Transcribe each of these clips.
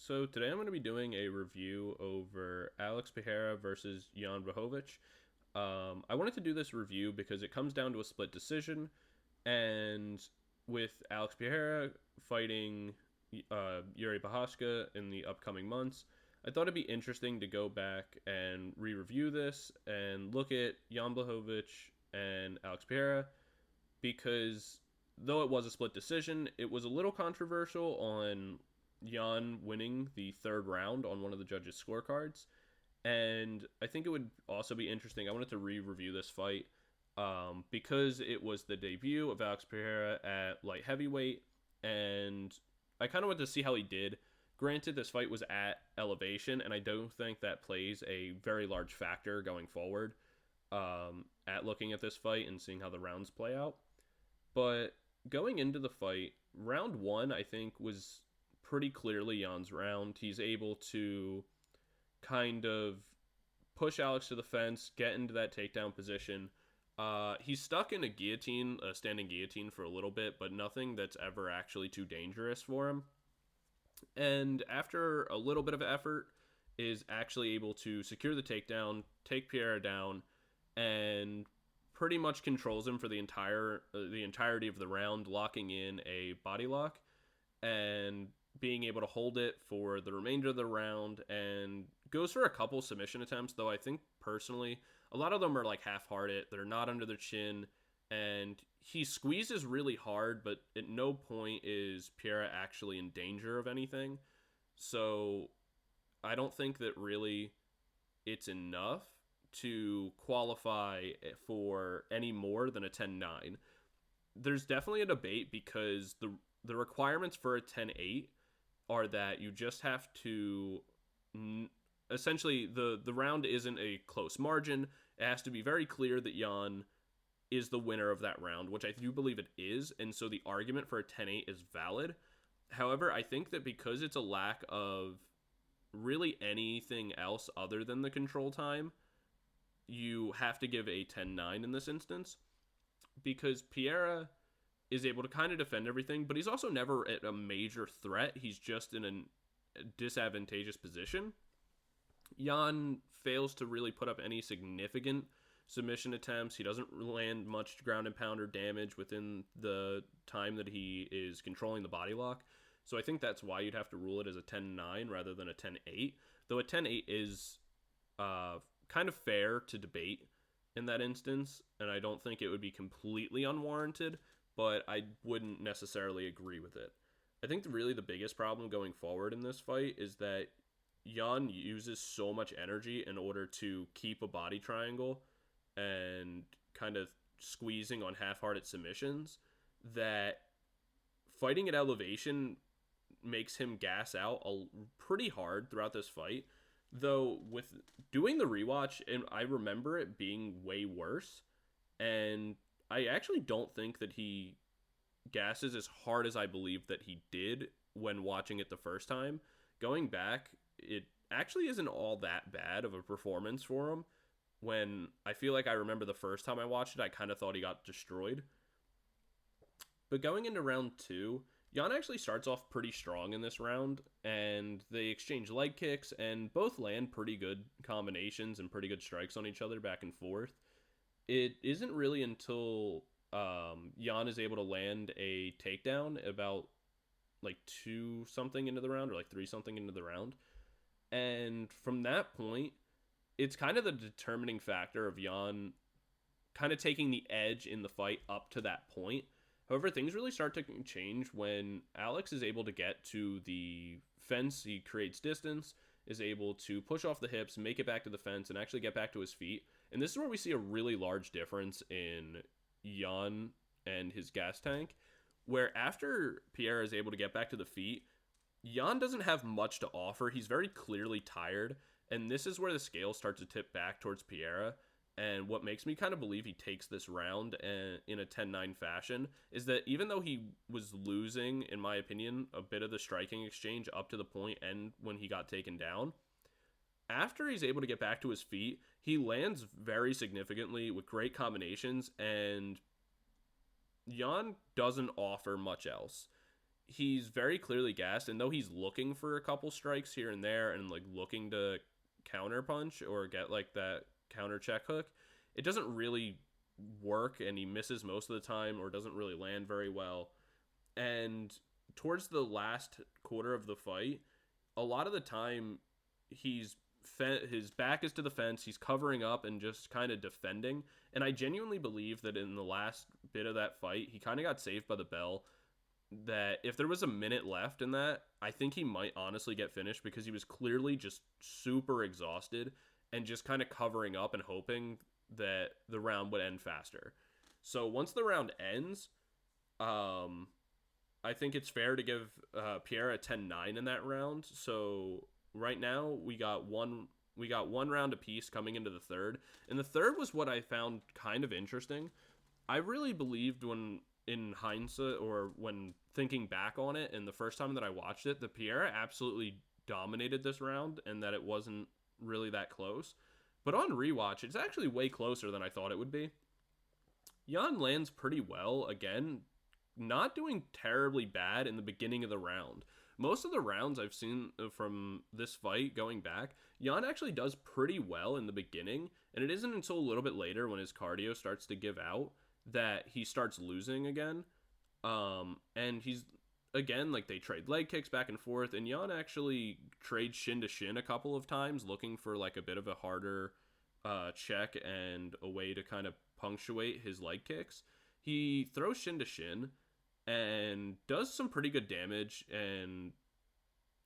So today I'm going to be doing a review over Alex Pereira versus Jan Blachowicz. I wanted to do this review because it comes down to a split decision, and with Alex Pereira fighting Yuri Prochazka in the upcoming months, I thought it'd be interesting to go back and re-review this and look at Jan Blachowicz and Alex Pereira because though it was a split decision, it was a little controversial on Jan winning the third round on one of the judges' scorecards. And I think it would also be interesting. I wanted to re-review this fight because it was the debut of Alex Pereira at light heavyweight, and I kind of wanted to see how he did. Granted, this fight was at elevation, and I don't think that plays a very large factor going forward at looking at this fight and seeing how the rounds play out. But going into the fight, round one, I think, was pretty clearly Jan's round. He's able to kind of push Alex to the fence, get into that takedown position. He's stuck in a standing guillotine for a little bit, but nothing that's ever actually too dangerous for him. And after a little bit of effort, is actually able to secure the takedown, take Pereira down, and pretty much controls him for the entirety of the round, locking in a body lock and being able to hold it for the remainder of the round, and goes for a couple submission attempts, though I think personally a lot of them are like half-hearted. They're not under their chin, and he squeezes really hard, but at no point is Pereira actually in danger of anything. So I don't think that really it's enough to qualify for any more than a 10-9. There's definitely a debate because the requirements for a 10-8 are that you just have to essentially the round isn't a close margin. It has to be very clear that Jan is the winner of that round, which I do believe it is, and so the argument for a 10-8 is valid. However, I think that because it's a lack of really anything else other than the control time, you have to give a 10-9 in this instance, because Pereira is able to kind of defend everything, but he's also never at a major threat. He's just in a disadvantageous position. Jan fails to really put up any significant submission attempts. He doesn't land much ground and pound or damage within the time that he is controlling the body lock. So I think that's why you'd have to rule it as a 10-9 rather than a 10-8. Though a 10-8 is kind of fair to debate in that instance, and I don't think it would be completely unwarranted, but I wouldn't necessarily agree with it. I think really the biggest problem going forward in this fight is that Jan uses so much energy in order to keep a body triangle and kind of squeezing on half-hearted submissions that fighting at elevation makes him gas out pretty hard throughout this fight. Though with doing the rewatch, and I remember it being way worse, and I actually don't think that he gasses as hard as I believe that he did when watching it the first time. Going back, it actually isn't all that bad of a performance for him. When I feel like I remember the first time I watched it, I kind of thought he got destroyed. But going into round two, Jan actually starts off pretty strong in this round, and they exchange leg kicks, and both land pretty good combinations and pretty good strikes on each other back and forth. It isn't really until Jan is able to land a takedown about like 2 something into the round, or like 3 something into the round. And from that point, it's kind of the determining factor of Jan kind of taking the edge in the fight up to that point. However, things really start to change when Alex is able to get to the fence. He creates distance, is able to push off the hips, make it back to the fence, and actually get back to his feet. And this is where we see a really large difference in Jan and his gas tank, where after Pierre is able to get back to the feet, Jan doesn't have much to offer. He's very clearly tired, and this is where the scales start to tip back towards Pereira. And what makes me kind of believe he takes this round in a 10-9 fashion is that even though he was losing, in my opinion, a bit of the striking exchange up to the point and when he got taken down, after he's able to get back to his feet, he lands very significantly with great combinations, and Jan doesn't offer much else. he's very clearly gassed, and though he's looking for a couple strikes here and there and like looking to counter punch or get like that counter check hook, it doesn't really work, and he misses most of the time or doesn't really land very well. And towards the last quarter of the fight, a lot of the time he's his back is to the fence, he's covering up and just kind of defending, and I genuinely believe that in the last bit of that fight he kind of got saved by the bell, that if there was a minute left in that, I think he might honestly get finished, because he was clearly just super exhausted and just kind of covering up and hoping that the round would end faster. So once the round ends, I think it's fair to give Pierre a 10-9 in that round. So right now we got one round apiece coming into the third. And the third was what I found kind of interesting. I really believed when in hindsight, or when thinking back on it and the first time that I watched it, that Pierre absolutely dominated this round and that it wasn't really that close. But on rewatch, it's actually way closer than I thought it would be. Jan lands pretty well again, not doing terribly bad in the beginning of the round. Most of the rounds I've seen from this fight going back, Jan actually does pretty well in the beginning, and it isn't until a little bit later when his cardio starts to give out that he starts losing again. And he's, again, like, they trade leg kicks back and forth, and Jan actually trades shin to shin a couple of times, looking for like a bit of a harder check and a way to kind of punctuate his leg kicks. He throws shin to shin and does some pretty good damage and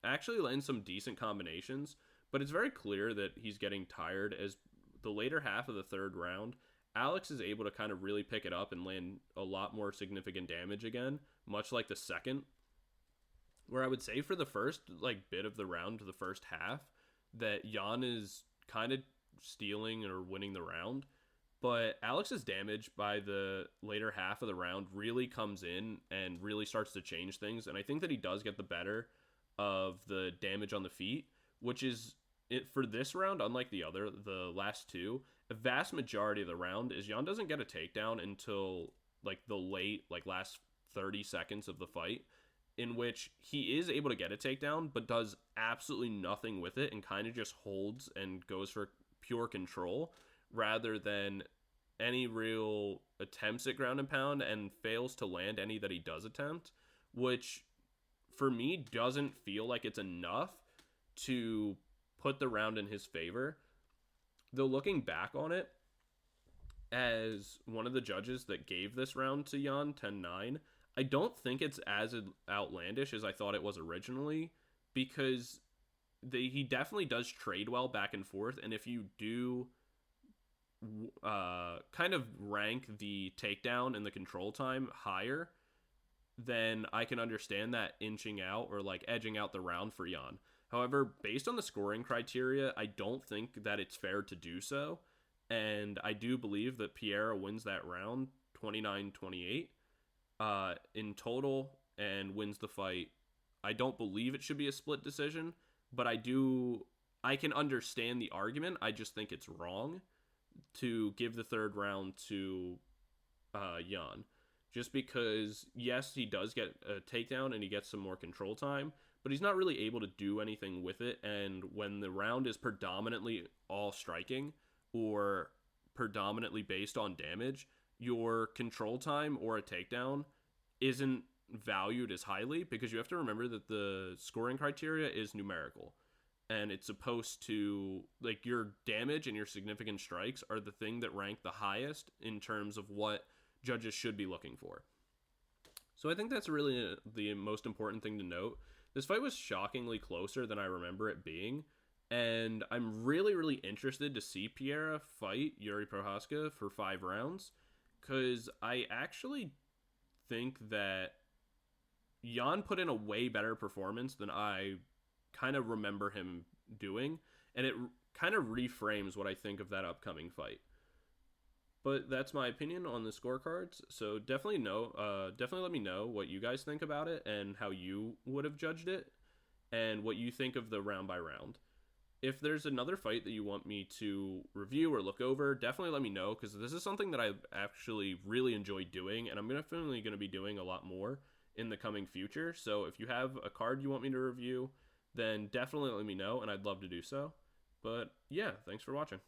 actually lands some decent combinations, but it's very clear that he's getting tired. As the later half of the third round, Alex is able to kind of really pick it up and land a lot more significant damage again, much like the second, where I would say for the first like bit of the round, the first half, that Jan is kind of stealing or winning the round. But Alex's damage by the later half of the round really comes in and really starts to change things. And I think that he does get the better of the damage on the feet, which is it for this round, unlike the last two. A vast majority of the round is Jan doesn't get a takedown until like the last 30 seconds of the fight, in which he is able to get a takedown, but does absolutely nothing with it and kind of just holds and goes for pure control, rather than any real attempts at ground and pound, and fails to land any that he does attempt, which for me doesn't feel like it's enough to put the round in his favor. Though looking back on it, as one of the judges that gave this round to Jan 10-9, I don't think it's as outlandish as I thought it was originally, because he definitely does trade well back and forth, and if you do kind of rank the takedown and the control time higher, then I can understand that inching out or like edging out the round for Jan. However, based on the scoring criteria, I don't think that it's fair to do so, and I do believe that Pereira wins that round 29-28 in total and wins the fight. I don't believe it should be a split decision, but I can understand the argument. I just think it's wrong to give the third round to Jan, just because yes, he does get a takedown and he gets some more control time, but he's not really able to do anything with it. And when the round is predominantly all striking or predominantly based on damage, your control time or a takedown isn't valued as highly, because you have to remember that the scoring criteria is numerical, and it's supposed to, like, your damage and your significant strikes are the thing that rank the highest in terms of what judges should be looking for. So I think that's really the most important thing to note. This fight was shockingly closer than I remember it being, and I'm really, really interested to see Pereira fight Yuri Prohaska for 5 rounds, because I actually think that Jan put in a way better performance than I kind of remember him doing, and it kind of reframes what I think of that upcoming fight. But that's my opinion on the scorecards. So definitely let me know what you guys think about it and how you would have judged it, and what you think of the round by round. If there's another fight that you want me to review or look over, definitely let me know, because this is something that I actually really enjoy doing, and I'm definitely going to be doing a lot more in the coming future. So if you have a card you want me to review, then definitely let me know, and I'd love to do so. But yeah, thanks for watching.